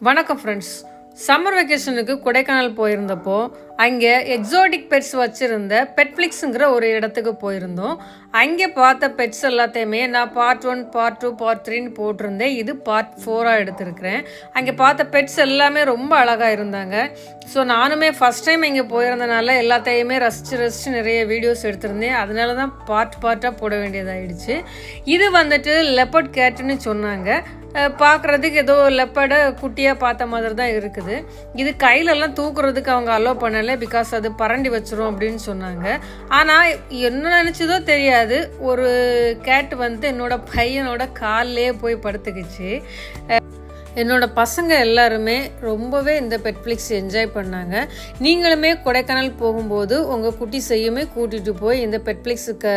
வணக்கம் friends. Summer வெக்கேஷனுக்கு Kodaikanal போயிருந்தப்போ அங்கே எக்ஸாட்டிக் பெட்ஸ் வச்சுருந்த பெட்ஃப்ளிக்ஸுங்கிற ஒரு இடத்துக்கு போயிருந்தோம். அங்கே பார்த்த பெட்ஸ் எல்லாத்தையுமே நான் பார்ட் 1, பார்ட் 2, பார்ட் 3ன்னு போட்டிருந்தேன். இது பார்ட் 4ஆக எடுத்திருக்கிறேன். அங்கே பார்த்த பெட்ஸ் எல்லாமே ரொம்ப அழகாக இருந்தாங்க. ஸோ நானுமே ஃபஸ்ட் டைம் இங்கே போயிருந்தனால எல்லாத்தையுமே ரசித்து நிறைய வீடியோஸ் எடுத்திருந்தேன். அதனால தான் பார்ட்டாக போட வேண்டியதாகிடுச்சு. இது வந்துட்டு லெப்பர்ட் கேட்டுன்னு சொன்னாங்க. பார்க்குறதுக்கு ஏதோ லெப்பர்டை குட்டியாக பார்த்த மாதிரி தான் இருக்குது. இது கையிலெல்லாம் தூக்குறதுக்கு அவங்க அலோவ் பண்ணலை, பிகாஸ் அது பரண்டி வச்சிரும் அப்படின்னு சொன்னாங்க. ஆனால் என்ன நினச்சதோ தெரியாது, ஒரு கேட் வந்து என்னோட பையனோட காலிலே போய் படுத்துக்கிச்சு. என்னோட பசங்க எல்லாருமே ரொம்பவே இந்த பெட்ஃப்ளிக்ஸ் என்ஜாய் பண்ணாங்க. நீங்களுமே கொடைக்கானல் போகும்போது உங்கள் குட்டி செய்யுமே கூட்டிகிட்டு போய் இந்த பெட்ஃப்ளிக்ஸுக்கு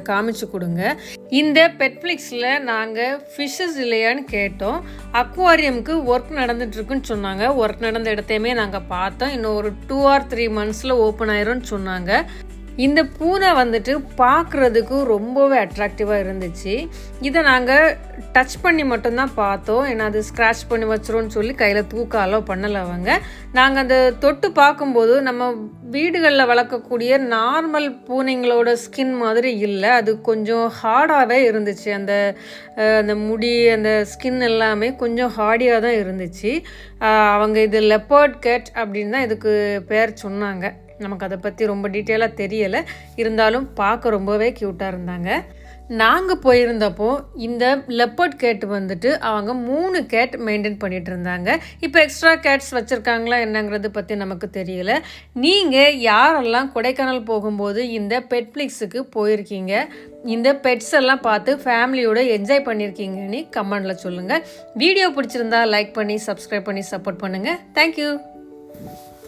காமிச்சு கொடுங்க. இந்த பெட்ஃப்ளிக்ஸில் நாங்கள் ஃபிஷ்ஷஸ் இல்லையான்னு கேட்டோம். அக்வாரியமுக்கு ஒர்க் நடந்துட்டுருக்குன்னு சொன்னாங்க. ஒர்க் நடந்த இடத்தையுமே நாங்கள் பார்த்தோம். இன்னும் ஒரு 2 or 3 monthஸில் ஓப்பன் ஆயிரும்னு சொன்னாங்க. இந்த பூனை வந்துட்டு பார்க்குறதுக்கு ரொம்பவே அட்ராக்டிவாக இருந்துச்சு. இதை நாங்கள் டச் பண்ணி மட்டும்தான் பார்த்தோம். ஏன்னா அது ஸ்க்ராட்ச் பண்ணி வச்சிரோன்னு சொல்லி கையில் தூக்க அலோவ் பண்ணலை அவங்க. நாங்கள் அந்த தொட்டு பார்க்கும்போது நம்ம வீடுகளில் வளர்க்கக்கூடிய நார்மல் பூனைங்களோட ஸ்கின் மாதிரி இல்லை, அது கொஞ்சம் ஹார்டாகவே இருந்துச்சு. அந்த முடி, அந்த ஸ்கின் எல்லாமே கொஞ்சம் ஹார்டியாக தான் இருந்துச்சு. அவங்க இது லெப்பர்ட் கேட் அப்படின்னு தான் இதுக்கு பேர் சொன்னாங்க. நமக்கு அதை பற்றி ரொம்ப டீட்டெயிலாக தெரியலை, இருந்தாலும் பார்க்க ரொம்பவே க்யூட்டாக இருந்தாங்க. நாங்கள் போயிருந்தப்போ இந்த லெப்பர்ட் கேட் வந்துட்டு அவங்க 3 கேட் மெயின்டைன் பண்ணிகிட்டு இருந்தாங்க. இப்போ எக்ஸ்ட்ரா கேட்ஸ் வச்சுருக்காங்களா என்னங்கிறது பற்றி நமக்கு தெரியல. நீங்கள் யாரெல்லாம் கொடைக்கானல் போகும்போது இந்த பெட்ஃப்ளிக்ஸுக்கு போயிருக்கீங்க, இந்த பெட்ஸ் எல்லாம் பார்த்து ஃபேமிலியோடு என்ஜாய் பண்ணியிருக்கீங்கன்னு கமெண்டில் சொல்லுங்கள். வீடியோ பிடிச்சிருந்தா லைக் பண்ணி சப்ஸ்கிரைப் பண்ணி சப்போர்ட் பண்ணுங்கள். தேங்க்யூ.